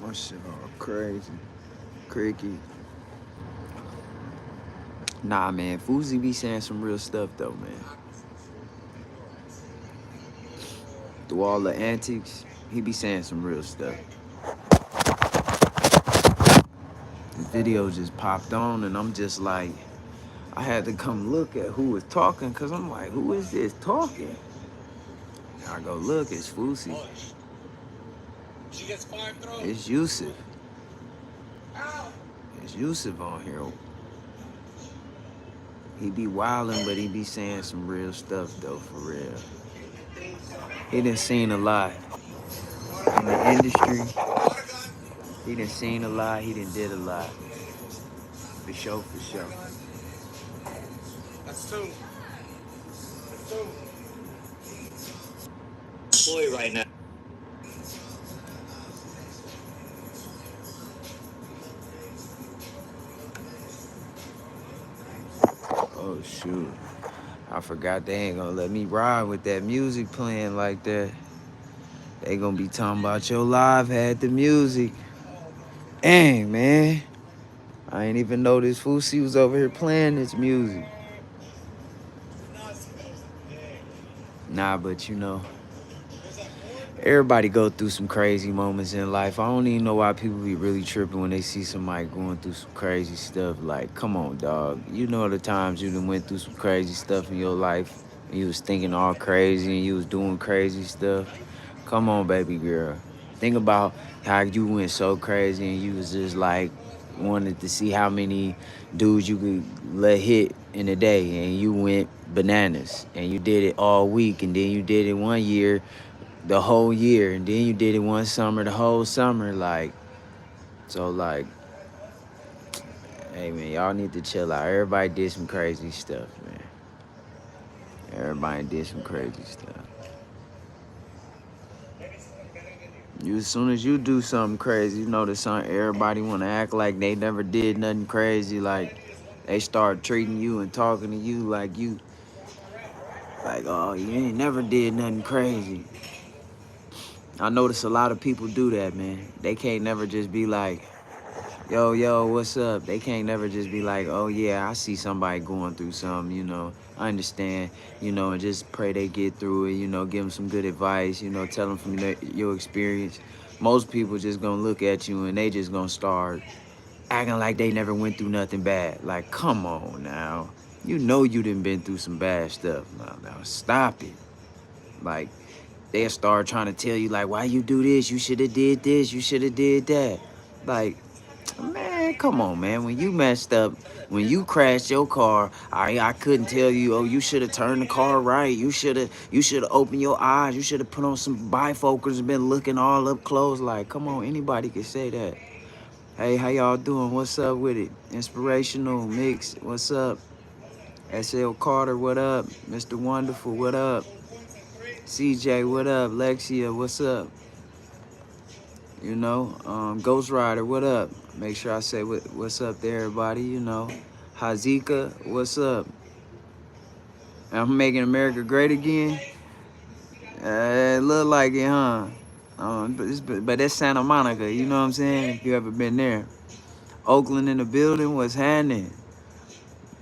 My shit all crazy. Cricky. Nah, man. Fousey be saying some real stuff, though, man. Through all the antics, he be saying some real stuff. The video just popped on, and I'm just like, I had to come look at who was talking, because I'm like, who is this talking? And I go, look, it's Fousey. It's Yusuf. It's Yusuf on here. He be wilding, but he be saying some real stuff, though, for real. He done seen a lot in the industry. He done seen a lot. He done did a lot. For sure, for sure. That's two. That's two. Employee right now. Oh, shoot. I forgot they ain't gonna let me ride with that music playing like that. They gonna be talking about your live had the music. Dang, man. I ain't even know this Fousey was over here playing this music. Nah, but you know, everybody go through some crazy moments in life. I don't even know why people be really tripping when they see somebody going through some crazy stuff. Like, come on, dog. You know the times you done went through some crazy stuff in your life. And you was thinking all crazy and you was doing crazy stuff. Come on, baby girl. Think about how you went so crazy and you was just like wanted to see how many dudes you could let hit in a day, and you went bananas and you did it all week, and then you did it one year, the whole year, and then you did it one summer, the whole summer. Like, so like, hey man, y'all need to chill out. Everybody did some crazy stuff, man. Everybody did some crazy stuff. You, as soon as you do something crazy, you know that everybody want to act like they never did nothing crazy. Like, they start treating you and talking to you like you, like, oh, you ain't never did nothing crazy. I notice a lot of people do that, man. They can't never just be like, yo, what's up? They can't never just be like, oh yeah, I see somebody going through something, you know. I understand, you know, and just pray they get through it, you know, give them some good advice, you know, tell them from your experience. Most people just gonna look at you and they just gonna start acting like they never went through nothing bad. Like, come on now. You know you done been through some bad stuff. Now stop it. Like, they'll start trying to tell you, like, why you do this? You should have did this. You should have did that. Like, man, come on, man. When you messed up, when you crashed your car, I couldn't tell you, oh, you should have turned the car right. You should have opened your eyes. You should have put on some bifocals and been looking all up close. Like, come on, anybody can say that. Hey, how y'all doing? What's up with it? Inspirational Mix, what's up? SL Carter, what up? Mr. Wonderful, what up? CJ, what up? Lexia, what's up? You know, Ghost Rider, what up? Make sure I say what's up to everybody, you know. Hazika, what's up? I'm making America great again. It look like it, huh? But that's Santa Monica, you know what I'm saying? If you ever been there. Oakland in the building, what's happening?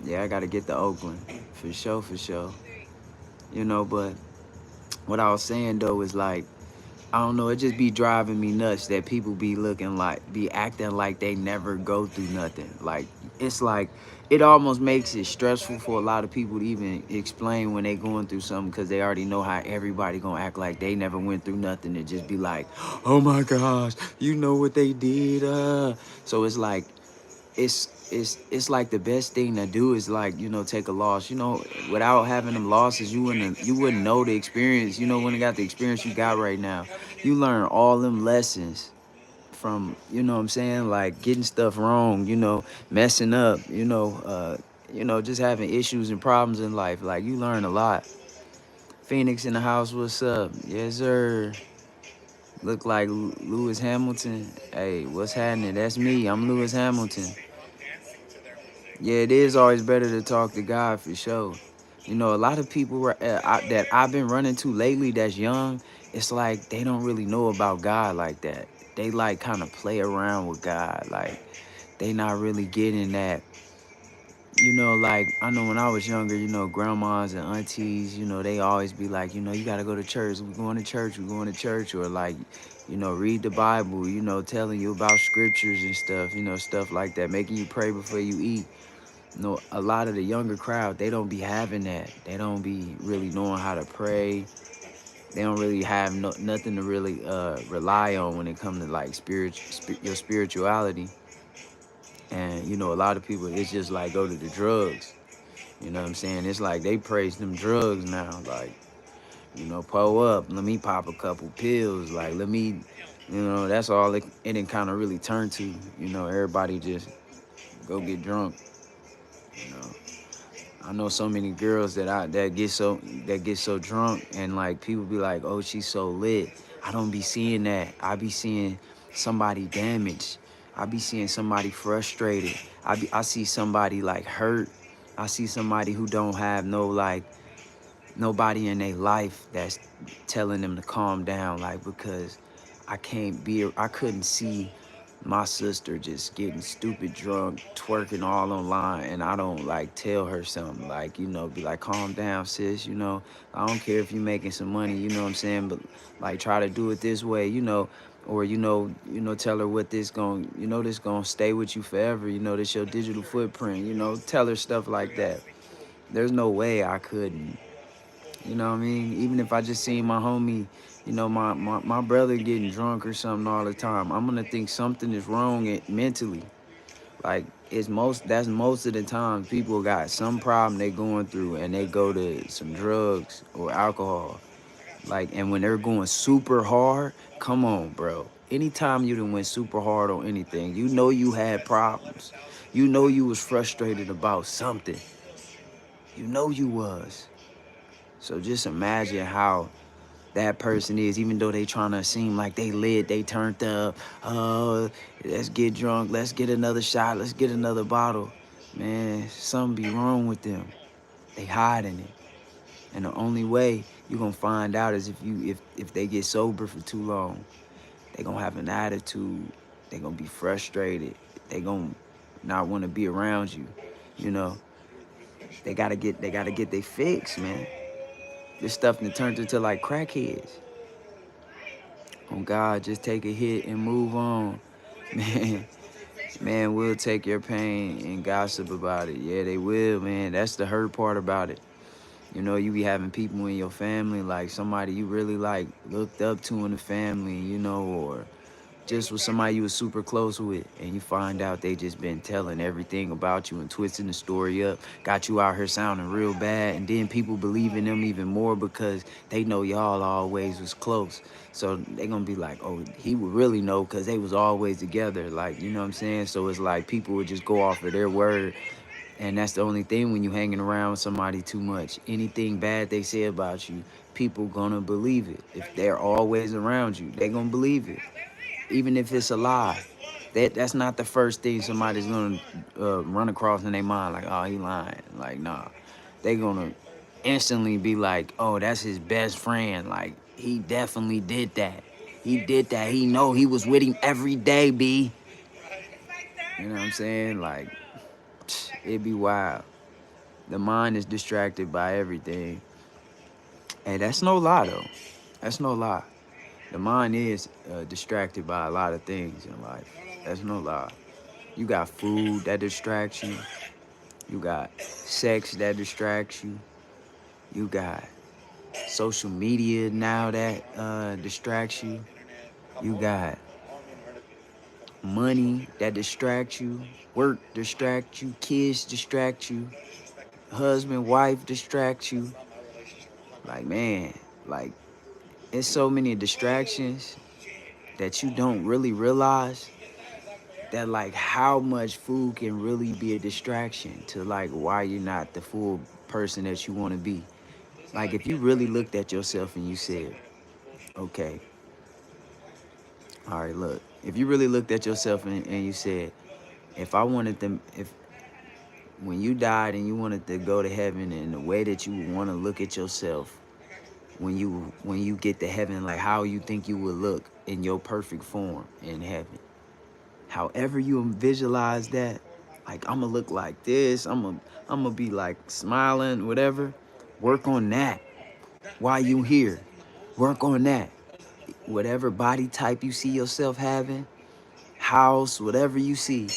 Yeah, I gotta get to Oakland. For sure, for sure. You know, but what I was saying though is like, I don't know, it just be driving me nuts that people be acting like they never go through nothing. Like, it's like, it almost makes it stressful for a lot of people to even explain when they going through something, because they already know how everybody gonna act like they never went through nothing and just be like, oh my gosh, you know what they did. So it's like, it's like the best thing to do is like, you know, take a loss. You know, without having them losses, you wouldn't know the experience. You know, when you got the experience you got right now, you learn all them lessons from, you know what I'm saying, like getting stuff wrong, you know, messing up, you know, just having issues and problems in life. Like, you learn a lot. Phoenix in the house, what's up? Yes, sir. Look like Lewis Hamilton. Hey, what's happening? That's me. I'm Lewis Hamilton. Yeah, it is always better to talk to God, for sure. You know, a lot of people that I've been running to lately that's young, it's like they don't really know about God like that. they like kind of play around with God. Like they not really getting that. You know, like I know when I was younger, you know, grandmas and aunties, you know, they always be like, you know, you gotta go to church. We're going to church. We're going to church, or like, you know, read the Bible. You know, telling you about scriptures and stuff. You know, stuff like that, making you pray before you eat. You know, a lot of the younger crowd, they don't be having that. They don't be really knowing how to pray. They don't really have nothing to really rely on when it comes to like your spirituality. And you know, a lot of people, it's just like go to the drugs. You know what I'm saying? It's like they praise them drugs now. Like, you know, pull up, let me pop a couple pills. Like, let me, you know, that's all it didn't kind of really turn to. You know, everybody just go get drunk. You know, I know so many girls that get so drunk, and like people be like, oh, she's so lit. I don't be seeing that. I be seeing somebody damaged. I be seeing somebody frustrated. I see somebody like hurt. I see somebody who don't have no like nobody in their life that's telling them to calm down, like, because I couldn't see my sister just getting stupid drunk, twerking all online, and I don't like tell her something, like, you know, be like, calm down, sis, you know, I don't care if you're making some money, you know what I'm saying, but like try to do it this way, you know, or tell her what this this gonna stay with you forever, you know, this your digital footprint, you know, tell her stuff like that. There's no way I couldn't. You know what I mean? Even if I just seen my homie, you know, my brother getting drunk or something all the time, I'm gonna think something is wrong mentally. Like that's most of the time people got some problem they going through and they go to some drugs or alcohol. Like, and when they're going super hard, come on, bro. Anytime you done went super hard on anything, you know you had problems. You know you was frustrated about something. You know you was. So just imagine how that person is, even though they trying to seem like they lit, they turned up. Oh, let's get drunk, let's get another shot, let's get another bottle. Man, something be wrong with them. They hiding it. And the only way you gonna find out is if they get sober for too long. They gonna have an attitude. They gonna be frustrated. They gonna not want to be around you. You know, they gotta get their fix, man. This stuff that turned into like crackheads. Oh God, just take a hit and move on. Man, man will take your pain and gossip about it. Yeah, they will, man. That's the hurt part about it. You know, you be having people in your family, like somebody you really like looked up to in the family, you know, or just with somebody you was super close with, and you find out they just been telling everything about you and twisting the story up, got you out here sounding real bad, and then people believe in them even more because they know y'all always was close. So they gonna be like, oh, he would really know because they was always together, like, you know what I'm saying? So it's like people would just go off of their word. And that's the only thing when you hanging around with somebody too much. Anything bad they say about you, people gonna believe it. If they're always around you, they gonna believe it, even if it's a lie. That's not the first thing somebody's gonna run across in their mind. Like, oh, he lying. Like, nah, they gonna instantly be like, oh, that's his best friend. Like, he definitely did that. He did that. He know he was with him every day, B. You know what I'm saying? Like, it'd be wild. The mind is distracted by everything. And that's no lie, though. That's no lie. The mind is distracted by a lot of things in life. That's no lie. You got food that distracts you. You got sex that distracts you. You got social media now that distracts you. You got money that distracts you. Work distracts you. Kids distract you. Husband, wife distracts you. Like, man, like, it's so many distractions that you don't really realize that, like, how much food can really be a distraction to like why you're not the full person that you want to be. Like, if you really looked at yourself and you said, okay, all right, look, if you really looked at yourself and you said, if I wanted them, if when you died and you wanted to go to heaven, and the way that you want to look at yourself, when you get to heaven, like how you think you would look in your perfect form in heaven. However you visualize that, like I'm gonna look like this, I'm gonna be like smiling, whatever. Work on that while you here. Work on that. Whatever body type you see yourself having, house, whatever you see,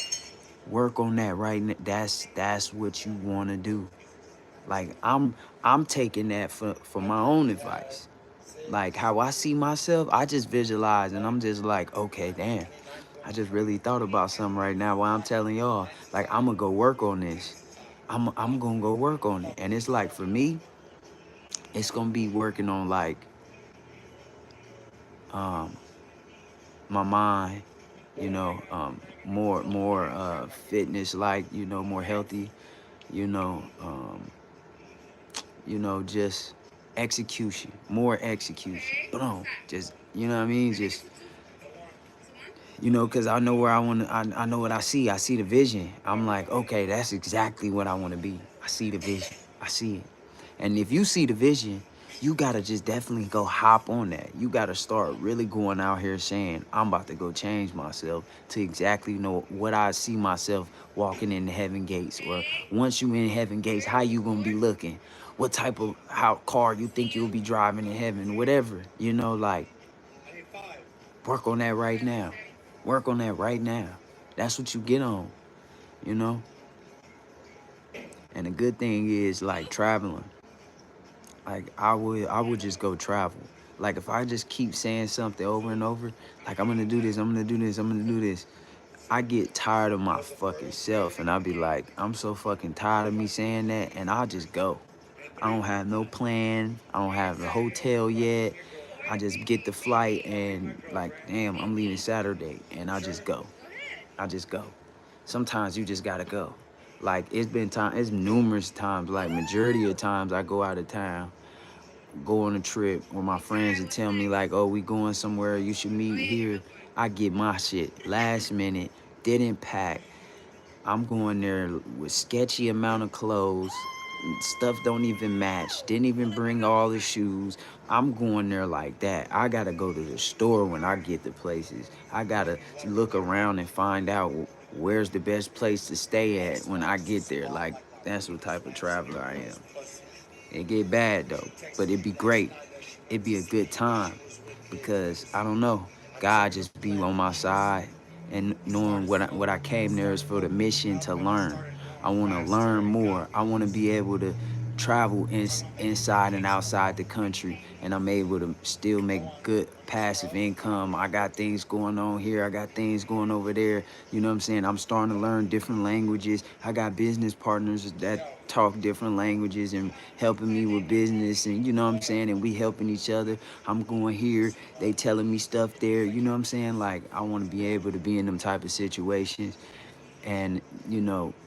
work on that right now. That's what you want to do. Like I'm taking that for my own advice. Like how I see myself, I just visualize and I'm just like, okay, damn. I just really thought about something right now while I'm telling y'all, like I'm gonna go work on this. I'm gonna go work on it. And it's like for me, it's gonna be working on like um my mind, more fitness like, more healthy, you know, just execution, more execution. Boom. Just you know what I mean? Just because I know where I want to, I know what I see. I see the vision. I'm like, okay, that's exactly what I want to be. I see the vision. I see it. And if you see the vision, you got to just definitely go hop on that. You got to start really going out here saying, I'm about to go change myself to exactly know what I see myself walking in the heaven gates. Or once you in heaven gates, how you going to be looking? What type of car you think you'll be driving in heaven? Whatever, like work on that right now. Work on that right now. That's what you get on, you know? And the good thing is like traveling. Like I would just go travel. Like if I just keep saying something over and over, like I'm gonna do this, I'm gonna do this, I'm gonna do this, I get tired of my fucking self and I'll be like, I'm so fucking tired of me saying that and I'll just go. I don't have no plan. I don't have a hotel yet. I just get the flight and like, damn, I'm leaving Saturday and I just go. I just go. Sometimes you just gotta go. Like it's numerous times, like majority of times I go out of town, go on a trip where my friends would tell me like, oh, we going somewhere, you should meet here. I get my shit last minute, didn't pack. I'm going there with sketchy amount of clothes. Stuff don't even match. Didn't even bring all the shoes. I'm going there like that. I gotta go to the store when I get to places. I gotta look around and find out where's the best place to stay at when I get there. Like that's what type of traveler I am. It get bad though, but it'd be great. It'd be a good time because I don't know. God just be on my side and knowing what I came there is for the mission to learn. I want to learn more. I want to be able to travel inside and outside the country and I'm able to still make good passive income. I got things going on here. I got things going over there. You know what I'm saying? I'm starting to learn different languages. I got business partners that talk different languages and helping me with business and you know what I'm saying? And we helping each other. I'm going here. They telling me stuff there. You know what I'm saying? Like I want to be able to be in them type of situations and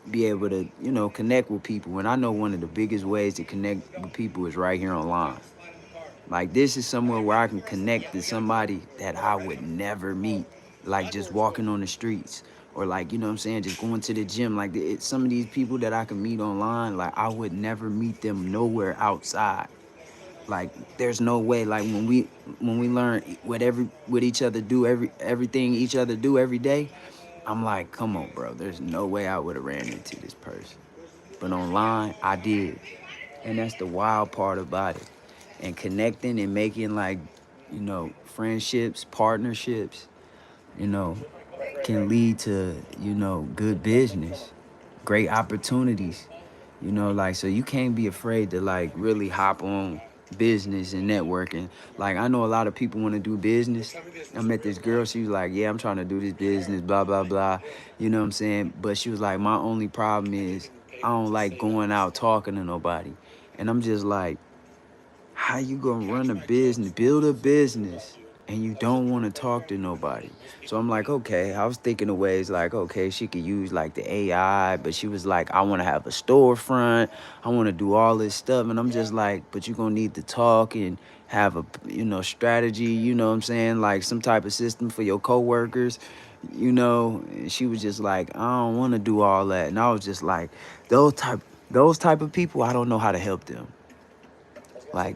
be able to connect with people. And I know one of the biggest ways to connect with people is right here online. Like this is somewhere where I can connect to somebody that I would never meet, like just walking on the streets or like, you know what I'm saying, just going to the gym. Like some of these people that I can meet online, like I would never meet them nowhere outside. Like there's no way. Like when we learn what each other do, everything each other do every day, I'm like, come on, bro. There's no way I would have ran into this person. But online, I did. And that's the wild part about it. And connecting and making like, friendships, partnerships, you know, can lead to, good business, great opportunities. Like so you can't be afraid to like really hop on business and networking. Like I know a lot of people want to do business. I met this girl, she was like, yeah, I'm trying to do this business, blah, blah, blah. You know what I'm saying? But she was like, my only problem is I don't like going out talking to nobody. And I'm just like, how you gonna run a business, build a business, and you don't want to talk to nobody? So I'm like, okay. I was thinking of ways like, okay, she could use like the AI, but she was like, I want to have a storefront. I want to do all this stuff. And I'm just like, but you're gonna need to talk and have a, strategy, you know what I'm saying? Like some type of system for your coworkers, And she was just like, I don't want to do all that. And I was just like, those type of people, I don't know how to help them. Like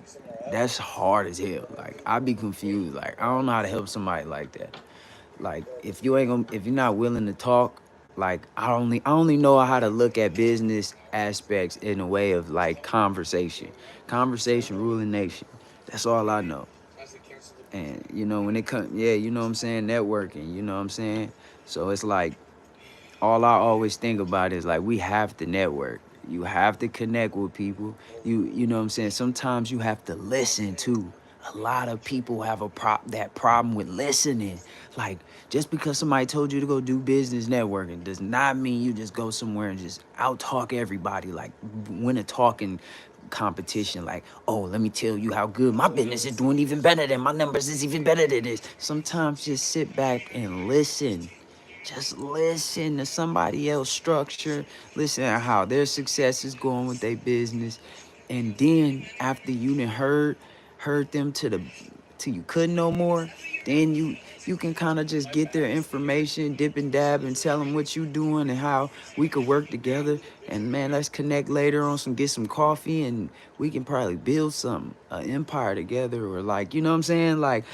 That's hard as hell. Like I be confused. Like I don't know how to help somebody like that. Like if you're not willing to talk, like I only know how to look at business aspects in a way of like conversation ruling nation. That's all I know. And when it comes, yeah, what I'm saying, networking, what I'm saying. So it's like all I always think about is like we have to network. You have to connect with people. You know what I'm saying? Sometimes you have to listen too. A lot of people have that problem with listening. Like just because somebody told you to go do business networking does not mean you just go somewhere and just out talk everybody. Like win a talking competition. Like, oh, let me tell you how good my business is doing even better than my numbers is even better than this. Sometimes just sit back and listen. Just listen to somebody else structure, listen to how their success is going with their business. And then after you done heard them till you couldn't no more, then you can kind of just get their information, dip and dab, and tell them what you doing and how we could work together. And man, let's connect later on get some coffee, and we can probably build something, an empire together, or like, you know what I'm saying? Like,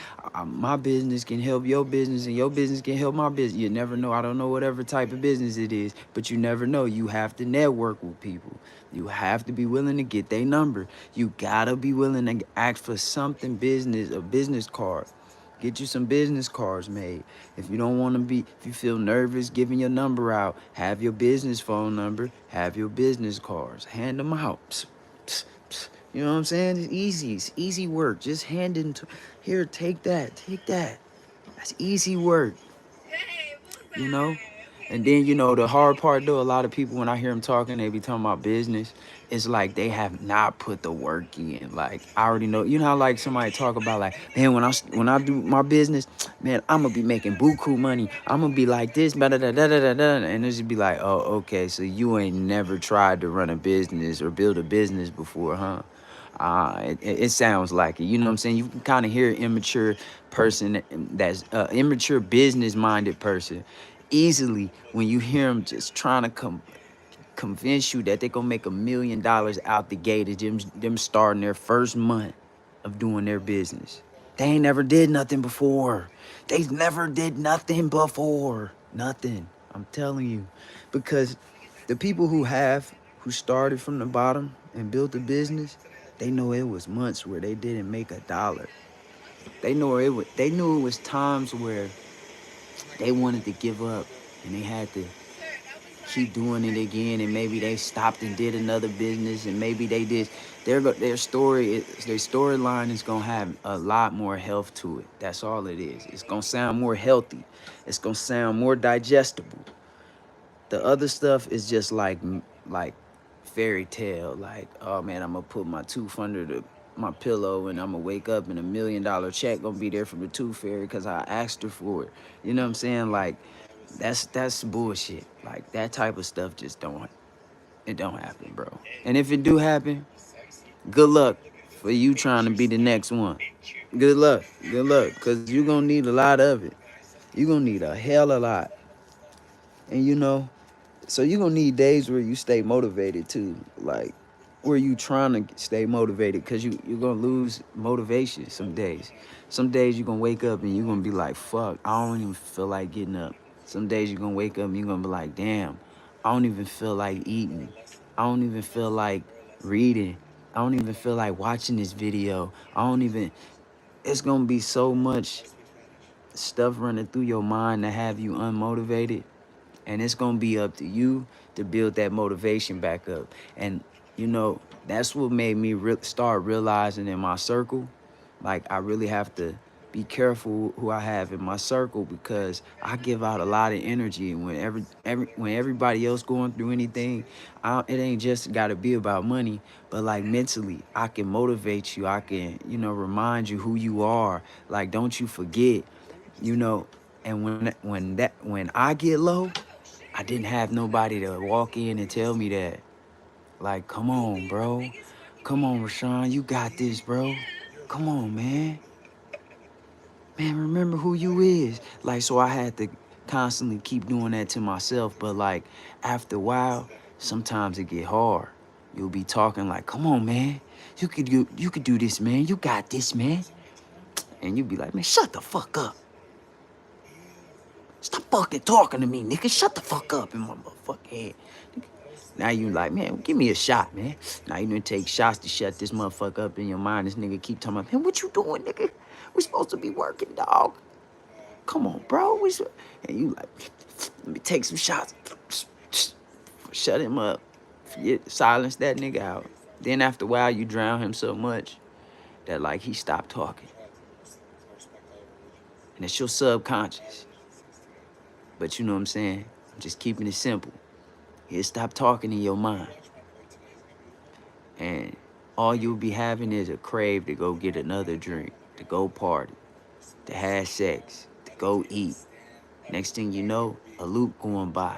my business can help your business, and your business can help my business. You never know. I don't know whatever type of business it is, but you never know. You have to network with people. You have to be willing to get their number. You gotta be willing to ask for something a business card. Get you some business cards made. If you don't want to if you feel nervous giving your number out, have your business phone number, have your business cards, hand them out. Psst, psst, psst. You know what I'm saying? It's easy. It's easy work. Just hand it to, here, take that, take that. That's easy work, you know? And then, the hard part though, a lot of people, when I hear them talking, they be talking about business. It's like they have not put the work in. Like, I already know, how like somebody talk about like, man, when I do my business, man, I'm gonna be making buku money. I'm gonna be like this, da da da da da da, and it just be like, oh, okay, so you ain't never tried to run a business or build a business before, huh? It sounds like it. You know what I'm saying? You can kind of hear an immature person that's immature business minded person easily when you hear them just trying to convince you that they're gonna make $1 million out the gate of them starting their first month of doing their business. They ain't never did nothing before. They never did nothing before. Nothing. I'm telling you. Because the people who started from the bottom and built a business, they know it was months where they didn't make a dollar. They knew it was times where they wanted to give up and they had to keep doing it again, and maybe they stopped and did another business, and maybe they did their storyline is gonna have a lot more health to it. That's all it is. It's gonna sound more healthy. It's gonna sound more digestible. The other stuff is just like fairy tale. Like, oh man, I'm gonna put my tooth under my pillow and I'm gonna wake up and $1 million check gonna be there from the tooth fairy because I asked her for it. You know what I'm saying? Like, that's bullshit. Like that type of stuff just don't happen, bro. And if it do happen, good luck for you trying to be the next one. Good luck. Good luck. Cause you're gonna need a lot of it. You're gonna need a hell of a lot. And so you're gonna need days where you stay motivated too. Like where you trying to stay motivated, because you're gonna lose motivation some days. Some days you're gonna wake up and you're gonna be like, fuck, I don't even feel like getting up. Some days you're gonna wake up and you're gonna be like, damn, I don't even feel like eating. I don't even feel like reading. I don't even feel like watching this video. It's gonna be so much stuff running through your mind to have you unmotivated. And it's gonna be up to you to build that motivation back up. And that's what made me start realizing in my circle, like I really have to be careful who I have in my circle, because I give out a lot of energy. And when everybody else going through anything, it ain't just got to be about money, but like mentally, I can motivate you. I can remind you who you are. Like, don't you forget, you know. And when I get low, I didn't have nobody to walk in and tell me that. Like, come on, bro. Come on, Rashawn. You got this, bro. Come on, man. Man, remember who you is. Like, so I had to constantly keep doing that to myself. But like after a while, sometimes it get hard. You'll be talking like, come on, man. You could do this, man. You got this, man. And you be like, man, shut the fuck up. Stop fucking talking to me, nigga. Shut the fuck up in my motherfucking head. Now you like, man, give me a shot, man. Now you done take shots to shut this motherfucker up in your mind. This nigga keep talking about, man, what you doing, nigga? We supposed to be working, dog. Come on, bro. And you like, let me take some shots. Shut him up. Silence that nigga out. Then after a while, you drown him so much that like he stopped talking. And it's your subconscious. But you know what I'm saying? I'm just keeping it simple. He'll stop talking in your mind. And all you'll be having is a crave to go get another drink, to go party, to have sex, to go eat. Next thing you know, a loop going by.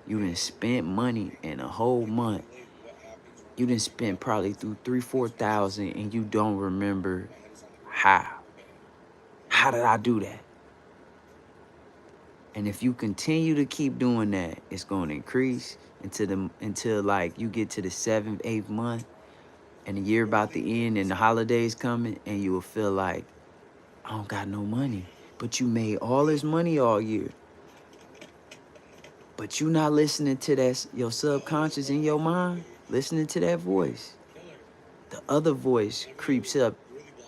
You done spent money in a whole month. You done spent probably through 3,000-4,000 and you don't remember how. How did I do that? And if you continue to keep doing that, it's going to increase until like you get to the 7th, 8th month and the year about to end and the holidays coming and you will feel like, I don't got no money. But you made all this money all year. But you not listening to that, your subconscious in your mind, listening to that voice. The other voice creeps up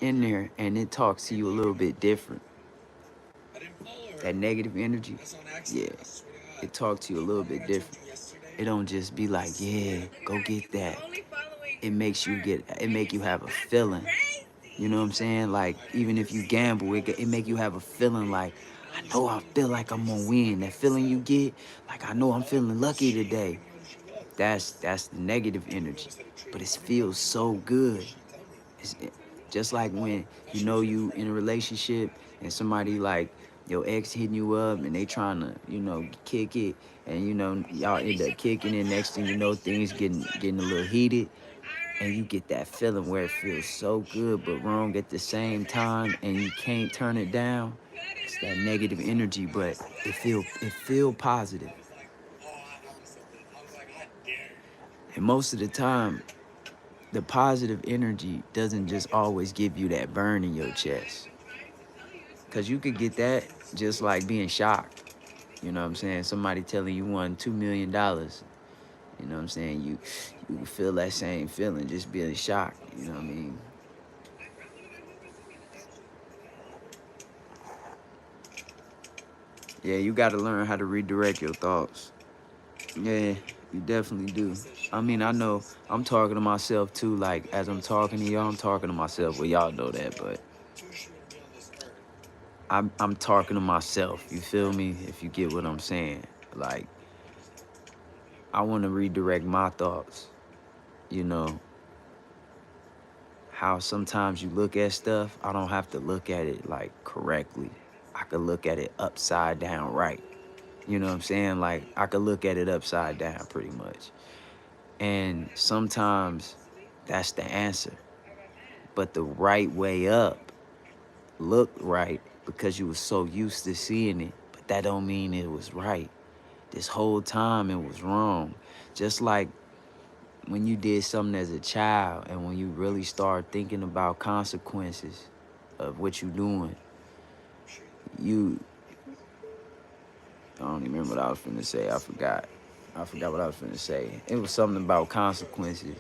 in there and it talks to you a little bit different. That negative energy, yeah, it talks to you a little bit different. It don't just be like, yeah, go get that. It makes you have a feeling. You know what I'm saying? Like, even if you gamble, it make you have a feeling like, I feel like I'm gonna win. That feeling you get, like, I know I'm feeling lucky today. That's the negative energy. But it feels so good. It's just like when you in a relationship and somebody like your ex hitting you up and they trying to, kick it, and y'all end up kicking it. Next thing you know, things getting a little heated. And you get that feeling where it feels so good but wrong at the same time, and you can't turn it down. It's that negative energy, but it feel positive. And most of the time, the positive energy doesn't just always give you that burn in your chest. Because you could get that just like being shocked. You know what I'm saying? Somebody telling you won $2 million. You know what I'm saying? You feel that same feeling, just being shocked. You know what I mean? Yeah, you got to learn how to redirect your thoughts. Yeah, you definitely do. I mean, I know I'm talking to myself too. Like, as I'm talking to y'all, I'm talking to myself. Well, y'all know that, but I'm talking to myself. You feel me? If you get what I'm saying. Like, I want to redirect my thoughts. You know, how sometimes you look at stuff, I don't have to look at it like correctly. I could look at it upside down right. You know what I'm saying? Like, I could look at it upside down pretty much. And sometimes that's the answer. But the right way up looked right because you was so used to seeing it. But that don't mean it was right. This whole time it was wrong. Just like when you did something as a child and when you really start thinking about consequences of what you're doing, I don't even remember what I was finna say. I forgot what I was finna say. It was something about consequences.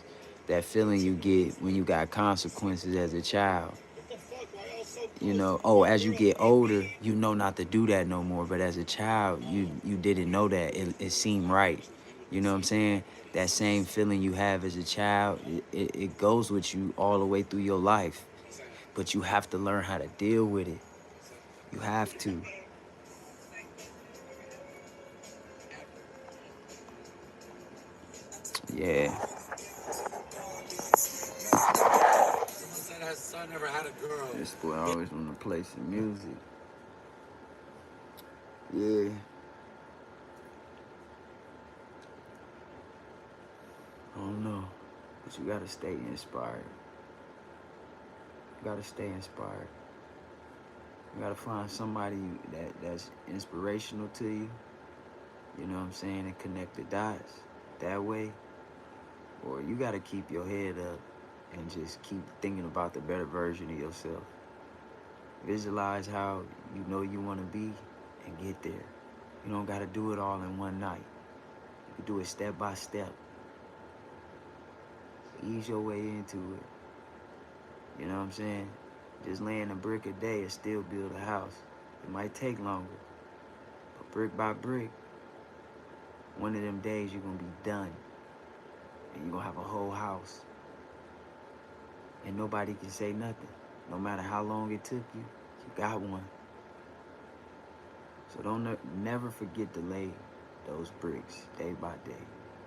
That feeling you get when you got consequences as a child. As you get older, you know not to do that no more. But as a child, you didn't know that. It seemed right. You know what I'm saying? That same feeling you have as a child, it goes with you all the way through your life. But you have to learn how to deal with it. You have to. Yeah. Son never had a girl. This boy always want to play some music. Yeah. I don't know. But you gotta stay inspired. You gotta stay inspired. You gotta find somebody that's inspirational to you. You know what I'm saying? And connect the dots. That way, Or you gotta keep your head up and just keep thinking about the better version of yourself. Visualize how you know you wanna be and get there. You don't gotta do it all in one night. You can do it step by step. Ease your way into it. You know what I'm saying? Just laying a brick a day and still build a house. It might take longer, but brick by brick, one of them days you're gonna be done. And you're gonna have a whole house. And nobody can say nothing. No matter how long it took you, you got one. So don't never forget to lay those bricks day by day.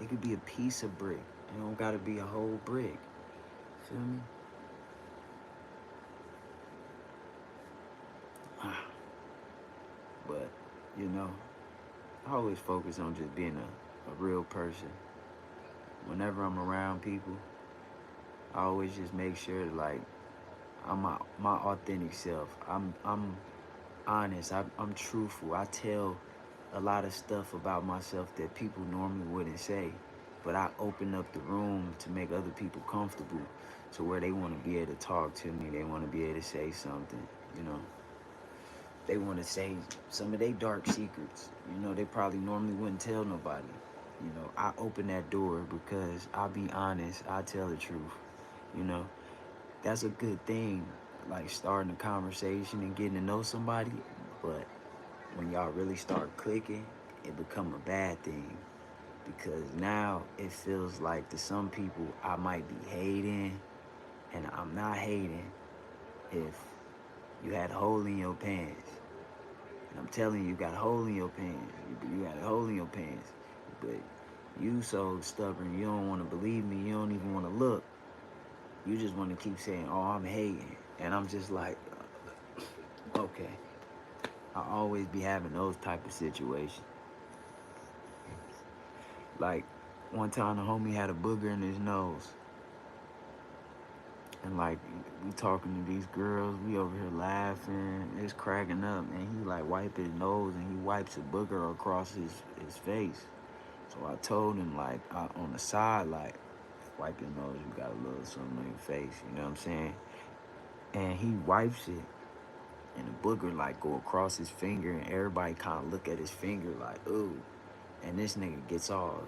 It could be a piece of brick. It don't gotta be a whole brick. Feel me? But, you know, I always focus on just being a real person. Whenever I'm around people, I always just make sure that, like, I'm my authentic self. I'm honest. I'm truthful. I tell a lot of stuff about myself that people normally wouldn't say, but I open up the room to make other people comfortable to where they want to be able to talk to me. They want to be able to say something, you know. They want to say some of their dark secrets, you know, they probably normally wouldn't tell nobody. You know, I open that door because I'll be honest. I tell the truth, you know. That's a good thing, like starting a conversation and getting to know somebody, but when y'all really start clicking, it become a bad thing because now it feels like to some people I might be hating, and I'm not hating if you had a hole in your pants. And I'm telling you, you got a hole in your pants. You got a hole in your pants. But you so stubborn, you don't want to believe me. You don't even want to look. You just want to keep saying, oh, I'm hating. And I'm just like, okay. I always be having those type of situations. Like, one time the homie had a booger in his nose. And like, we talking to these girls, we over here laughing, it's cracking up. And he like wipe his nose and he wipes a booger across his face. So I told him like, on the side, like, wipe your nose, you got a little something on your face, you know what I'm saying? And he wipes it, and the booger like go across his finger, and everybody kind of look at his finger like, ooh. And this nigga gets all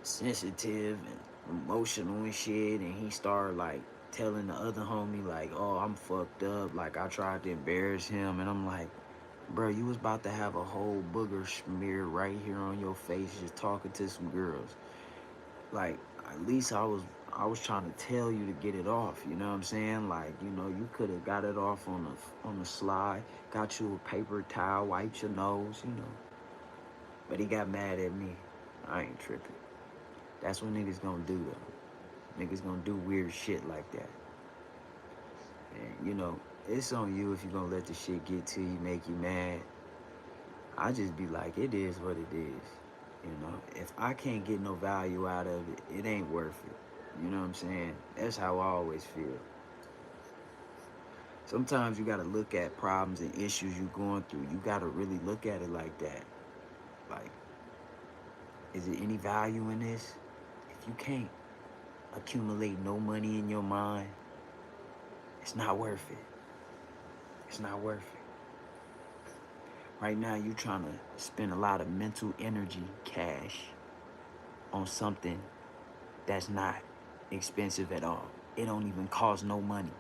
sensitive and emotional and shit, and he started like telling the other homie like, oh, I'm fucked up, like I tried to embarrass him. And I'm like, bro, you was about to have a whole booger smear right here on your face just talking to some girls. Like, at least I was trying to tell you to get it off, you know what I'm saying? Like, you know, you could have got it off on the slide, got you a paper towel, wiped your nose, you know. But he got mad at me. I ain't tripping. That's what niggas gonna do though. Niggas gonna do weird shit like that. And you know, it's on you if you gonna let the shit get to you, make you mad. I just be like, it is what it is. You know, if I can't get no value out of it, it ain't worth it. You know what I'm saying? That's how I always feel. Sometimes you gotta look at problems and issues you going through. You gotta really look at it like that. Like, is there any value in this? If you can't accumulate no money in your mind, it's not worth it. It's not worth it. Right now, you're trying to spend a lot of mental energy, cash, on something that's not expensive at all. It don't even cost no money.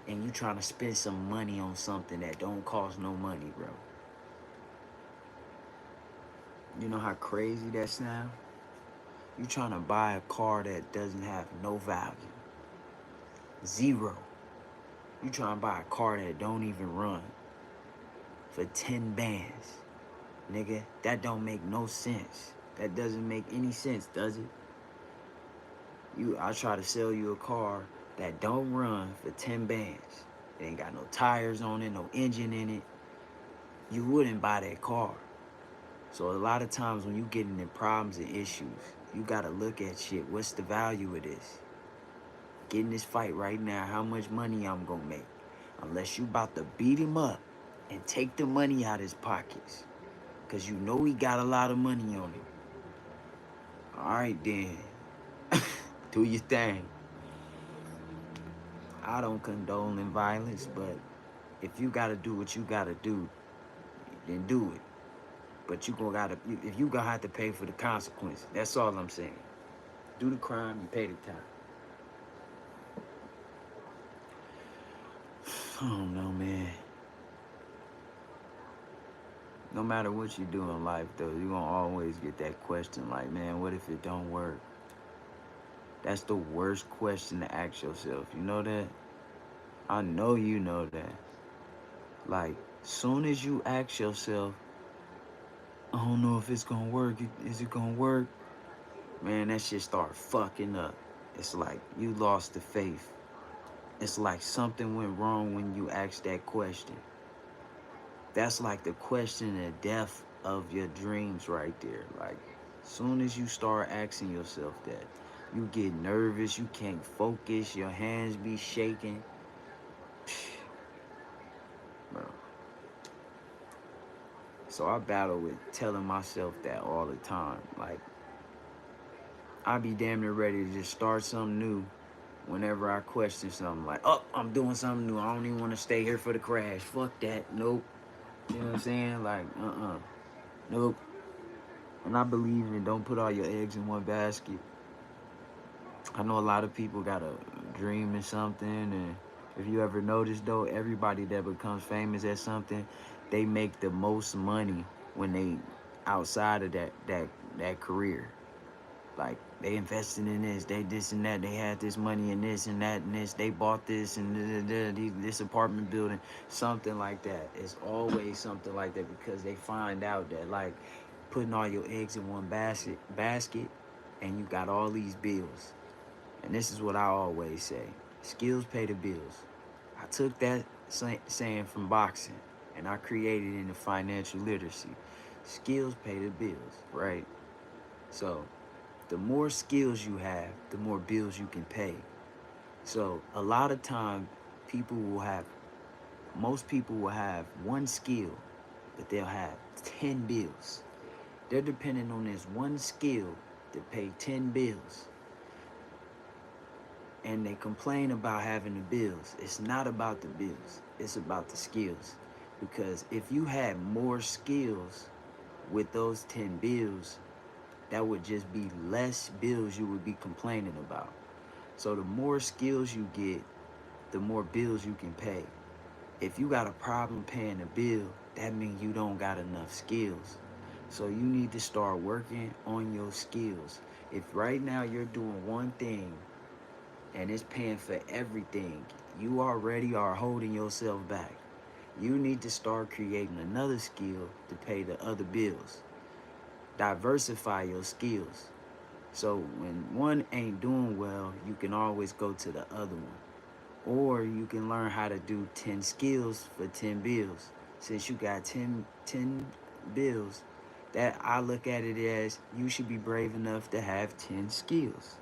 And you trying to spend some money on something that don't cost no money, bro. You know how crazy that sound? You trying to buy a car that doesn't have no value. Zero. You trying to buy a car that don't even run for 10 bands. Nigga, that don't make no sense. That doesn't make any sense, does it? I try to sell you a car that don't run for 10 bands. It ain't got no tires on it, no engine in it. You wouldn't buy that car. So a lot of times when you get into problems and issues, you gotta look at shit. What's the value of this? Get in this fight right now, how much money I'm gonna make? Unless you about to beat him up and take the money out of his pockets. Cause you know he got a lot of money on him. All right, then. Do your thing. I don't condone in violence, but if you gotta do what you gotta do, then do it. But if you gonna have to pay for the consequences. That's all I'm saying. Do the crime, you pay the time. I don't know, man. No matter what you do in life, though, you're gonna always get that question like, man, what if it don't work? That's the worst question to ask yourself. You know that? I know you know that. Like, soon as you ask yourself, I don't know if it's gonna work. Is it gonna work? Man, that shit start fucking up. It's like you lost the faith. It's like something went wrong when you asked that question. That's like the question of death of your dreams right there. Like, soon as you start asking yourself that, you get nervous, you can't focus, your hands be shaking. Bro. So I battle with telling myself that all the time. Like, I be damn near ready to just start something new whenever I question something. Like, oh, I'm doing something new. I don't even want to stay here for the crash. Fuck that. Nope. You know what I'm saying? Like, nope. And I believe in don't put all your eggs in one basket. I know a lot of people got a dream in something, and if you ever notice though, everybody that becomes famous at something, they make the most money when they outside of that career. Like, they invested in this, they this and that, they had this money in this and that and this, they bought this and this apartment building, something like that. It's always something like that because they find out that, like, putting all your eggs in one basket and you got all these bills. And this is what I always say. Skills pay the bills. I took that saying from boxing and I created it into financial literacy. Skills pay the bills, right? So the more skills you have, the more bills you can pay. So a lot of time most people will have one skill, but they'll have 10 bills. They're dependent on this one skill to pay 10 bills. And they complain about having the bills. It's not about the bills. It's about the skills. Because if you had more skills with those 10 bills, that would just be less bills you would be complaining about. So the more skills you get, the more bills you can pay. If you got a problem paying a bill, that means you don't got enough skills. So you need to start working on your skills. If right now you're doing one thing and it's paying for everything, you already are holding yourself back. You need to start creating another skill to pay the other bills. Diversify your skills. So when one ain't doing well, you can always go to the other one. Or you can learn how to do 10 skills for 10 bills. Since you got 10 bills, that I look at it as you should be brave enough to have 10 skills.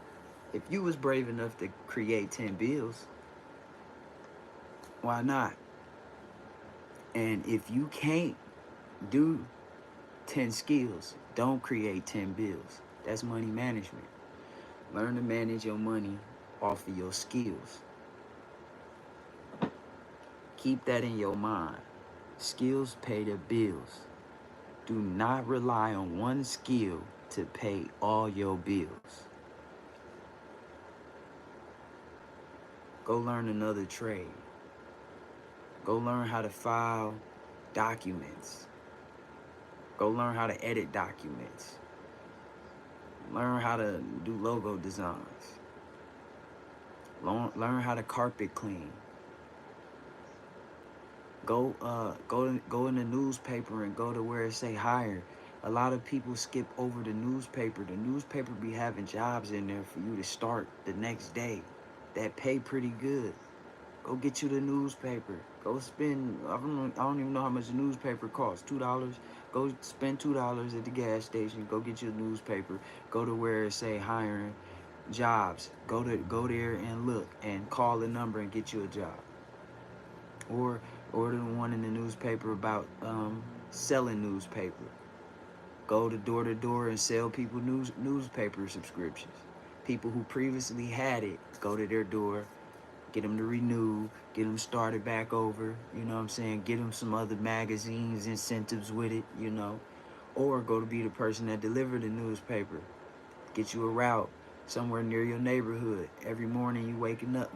If you was brave enough to create 10 bills, why not? And if you can't do 10 skills, don't create 10 bills. That's money management. Learn to manage your money off of your skills. Keep that in your mind. Skills pay the bills. Do not rely on one skill to pay all your bills. Go learn another trade. Go learn how to file documents. Go learn how to edit documents. Learn how to do logo designs. Learn how to carpet clean. Go in the newspaper and go to where it say hire. A lot of people skip over the newspaper. The newspaper be having jobs in there for you to start the next day that pay pretty good. Go get you the newspaper. Go spend, I don't even know how much a newspaper costs. $2. Go spend $2 at the gas station. Go get you a newspaper. Go to where it say hiring jobs. Go there and look and call the number and get you a job. Or the one in the newspaper about selling newspaper. go to door and sell people newspaper subscriptions. People who previously had it, go to their door, get them to renew, get them started back over. You know what I'm saying? Get them some other magazines, incentives with it. You know, or go to be the person that delivered the newspaper. Get you a route somewhere near your neighborhood. Every morning you waking up,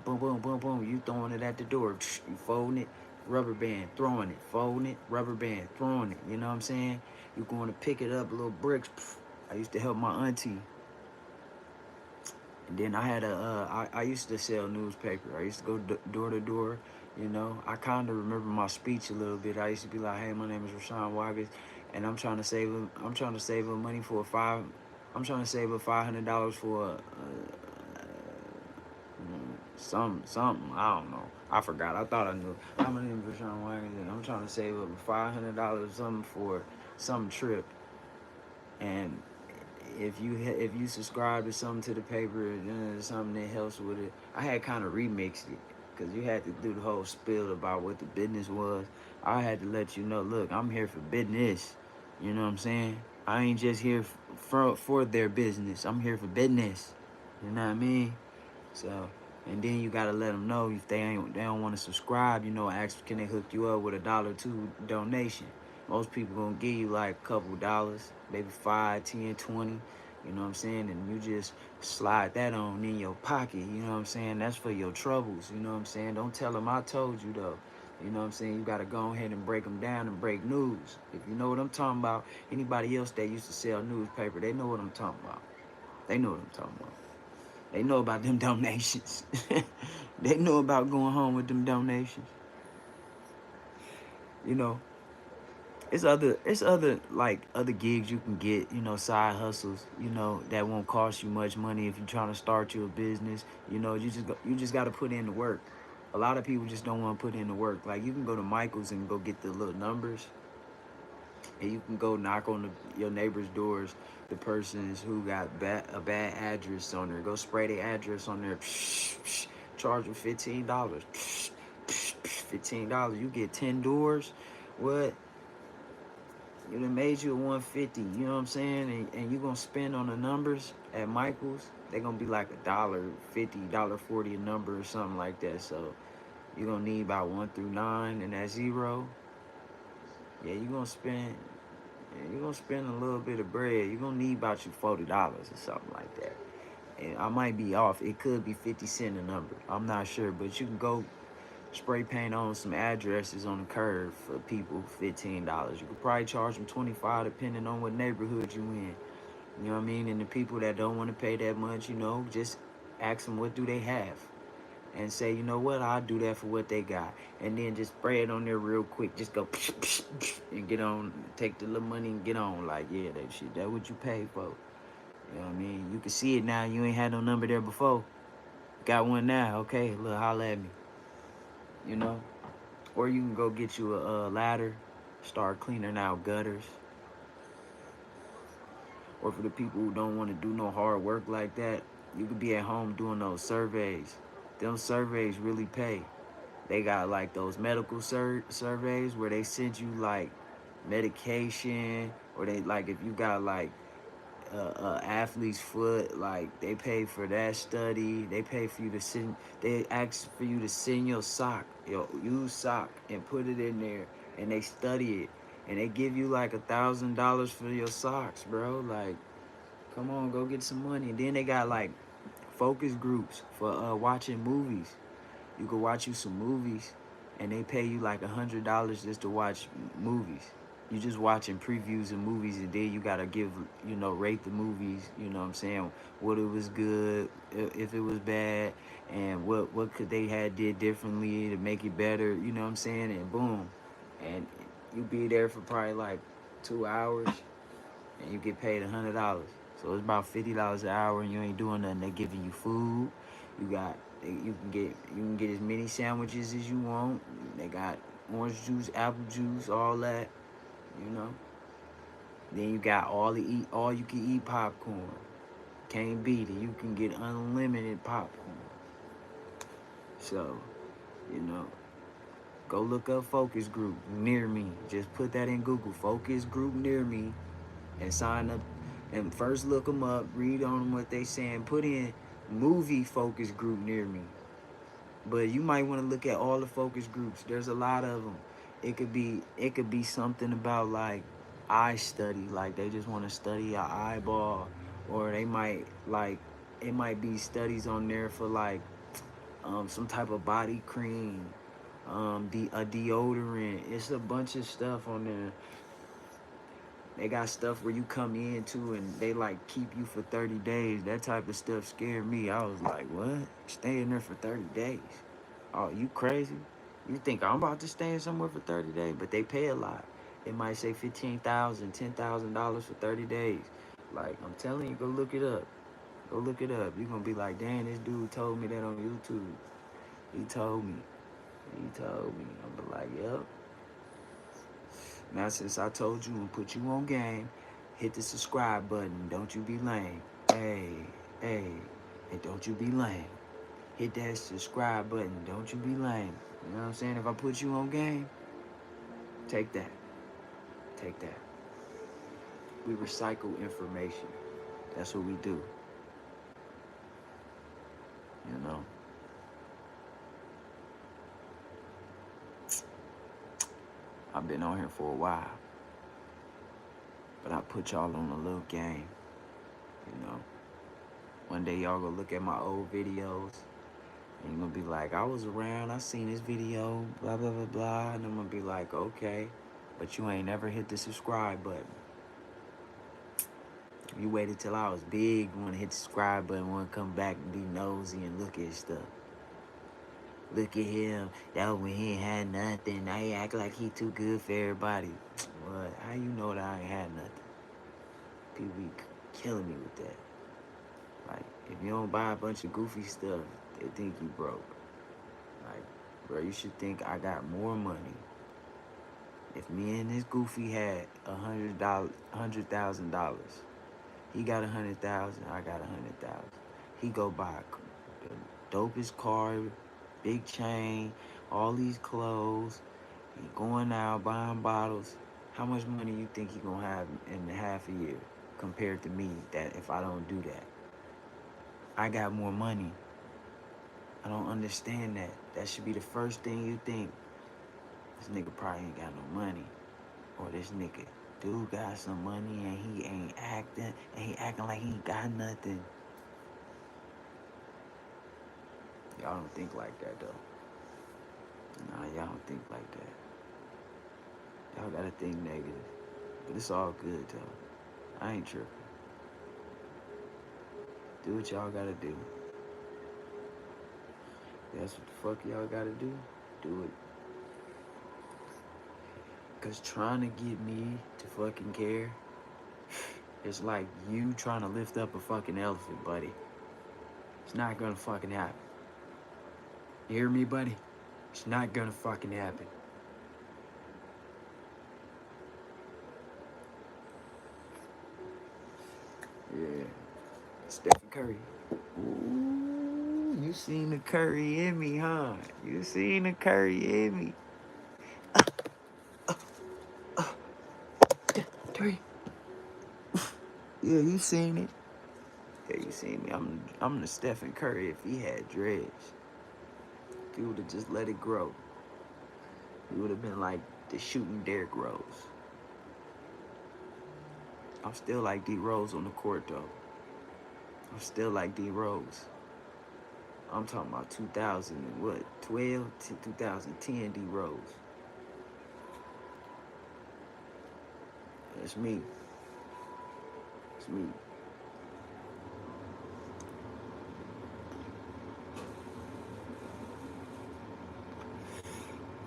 boom, boom, boom, boom. You throwing it at the door. You folding it, rubber band, throwing it, folding it, rubber band, throwing it. You know what I'm saying? You going to pick it up, little bricks. I used to help my auntie. And then I had I used to sell newspaper. I used to go door to door. You know, I kind of remember my speech a little bit. I used to be like, "Hey, my name is Rashawn Waggis, and I'm trying to save him money for I'm trying to save up $500 for something. I don't know. I forgot. I thought I knew. Hi, my name is Rashawn Waggis, and I'm trying to save up $500 something for some trip, and if you subscribe to something to the paper, something that helps with it. I had kind of remixed it because you had to do the whole spiel about what the business was. I had to let you know, look, I'm here for business. You know what I'm saying? I ain't just here for their business. I'm here for business. You know what I mean? So, and then you gotta let them know if they don't want to subscribe. You know, ask can they hook you up with $1 or $2 donation. Most people gonna give you like a couple dollars, maybe 5, 10, 20. You know what I'm saying? And you just slide that on in your pocket. You know what I'm saying? That's for your troubles. You know what I'm saying? Don't tell them I told you though. You know what I'm saying? You gotta go ahead and break them down and break news. If you know what I'm talking about, anybody else that used to sell newspaper, they know what I'm talking about. They know what I'm talking about. They know about them donations. They know about going home with them donations. You know, it's other like other gigs you can get, you know, side hustles, you know, that won't cost you much money if you're trying to start your business. You know, you just got to put in the work. A lot of people just don't want to put in the work. Like you can go to Michael's and go get the little numbers, and you can go knock on your neighbor's doors. The persons who got a bad address on there, go spray their address on there. Charge them $15. $15. You get 10 doors. What? You done made you a 150. You know what I'm saying? And you gonna spend on the numbers at Michael's. They gonna be like $1.50, $1.40 a number or something like that. So you're gonna need about 1 through 9, and that 0. Yeah, you're gonna spend a little bit of bread. You're gonna need about you $40 or something like that. And I might be off. It could be 50 cents a number. I'm not sure, but you can go spray paint on some addresses on the curb for people $15. You could probably charge them 25 depending on what neighborhood you in. You know what I mean? And the people that don't want to pay that much, you know, just ask them what do they have. And say, you know what, I'll do that for what they got. And then just spray it on there real quick. Just go and get on, take the little money and get on. Like, yeah, that shit, that what you paid for. You know what I mean? You can see it now. You ain't had no number there before. Got one now. Okay, look, holla at me. You know? Or you can go get you a ladder, start cleaning out gutters. Or for the people who don't want to do no hard work like that, you could be at home doing those surveys. Them surveys really pay. They got like those medical surveys where they send you like medication, or they like if you got like athlete's foot, like they pay for that study. They pay for you to send. They ask for you to send your sock, your used sock, and put it in there, and they study it, and they give you like $1,000 for your socks, bro. Like, come on, go get some money. And then they got like focus groups for watching movies. You could watch you some movies, and they pay you like $100 just to watch movies. You just watching previews of movies, and then you gotta give, you know, rate the movies. You know what I'm saying? What it was good, if it was bad, and what could they had did differently to make it better. You know what I'm saying? And boom, and you be there for probably like 2 hours, and you get paid $100. So it's about $50 an hour, and you ain't doing nothing. They giving you food. You got you can get as many sandwiches as you want. They got orange juice, apple juice, all that. You know. Then you got all you can eat popcorn. Can't beat it. You can get unlimited popcorn. So, you know, go look up focus group near me. Just put that in Google. Focus group near me. and sign up and first look them up, read on them what they saying, put in movie focus group near me. But you might want to look at all the focus groups. There's a lot of them. It could be something about like eye study, like they just want to study your eyeball, or they might like it might be studies on there for like some type of body cream, a deodorant. It's a bunch of stuff on there. They got stuff where you come into and they like keep you for 30 days. That type of stuff scared me. I was like, what? Stay in there for 30 days? Oh, you crazy? You think I'm about to stay in somewhere for 30 days? But they pay a lot. It might say $15,000, $10,000 for 30 days. Like, I'm telling you, go look it up. Go look it up. You're going to be like, dang, this dude told me that on YouTube. He told me. He told me. I'm be like, yep. Now, since I told you and put you on game, hit the subscribe button. Don't you be lame. Hey, and don't you be lame. Hit that subscribe button. Don't you be lame. You know what I'm saying? If I put you on game, take that. Take that. We recycle information. That's what we do. You know? I've been on here for a while. But I put y'all on a little game. You know? One day y'all go look at my old videos. And you're going to be like, I was around. I seen this video. Blah, blah, blah, blah. And I'm going to be like, okay. But you ain't never hit the subscribe button. You waited till I was big, want to hit the subscribe button, want to come back and be nosy and look at stuff. Look at him. That was when he ain't had nothing. Now he act like he too good for everybody. What? How you know that I ain't had nothing? People be killing me with that. Like, if you don't buy a bunch of goofy stuff, they think you broke. Like, bro, you should think I got more money. If me and this goofy had $100,000, he got 100,000, I got 100,000. He go buy the dopest car, big chain, all these clothes. He going out buying bottles. How much money you think he gonna have in half a year compared to me? That if I don't do that, I got more money. I don't understand that. That should be the first thing you think. This nigga probably ain't got no money, or this nigga dude got some money and he ain't acting, and he acting like he ain't got nothing. Y'all don't think like that, though. Nah, y'all don't think like that. Y'all gotta think negative. But it's all good, though. I ain't tripping. Do what y'all gotta do. That's what the fuck y'all gotta do. Do it. Cause trying to get me to fucking care, it's like you trying to lift up a fucking elephant, buddy. It's not gonna fucking happen. You hear me, buddy? It's not gonna fucking happen. Yeah. Stephen Curry. Ooh, you seen the Curry in me, huh? You seen the Curry in me. 3. Yeah, you seen it. Yeah, you seen me. I'm the Stephen Curry if he had dreads. He would have just let it grow. He would have been like the shooting Derrick Rose. I'm still like D Rose on the court, though. I'm still like D Rose. I'm talking about 2012 to 2010 D Rose. That's me. It's me.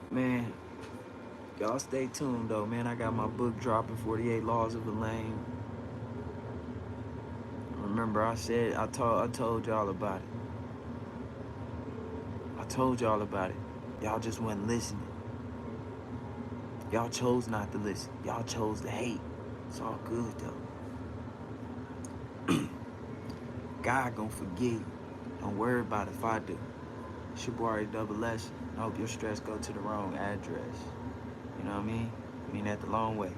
Man, y'all stay tuned, though, man. I got my book dropping, 48 Laws of a Lame. Remember, I told y'all about it. I told y'all about it. Y'all just wasn't listening. Y'all chose not to listen. Y'all chose to hate. It's all good, though. God gonna forgive you. Don't worry about it if I do. It's your boy Double S. I hope your stress go to the wrong address. You know what I mean? I mean that the long way.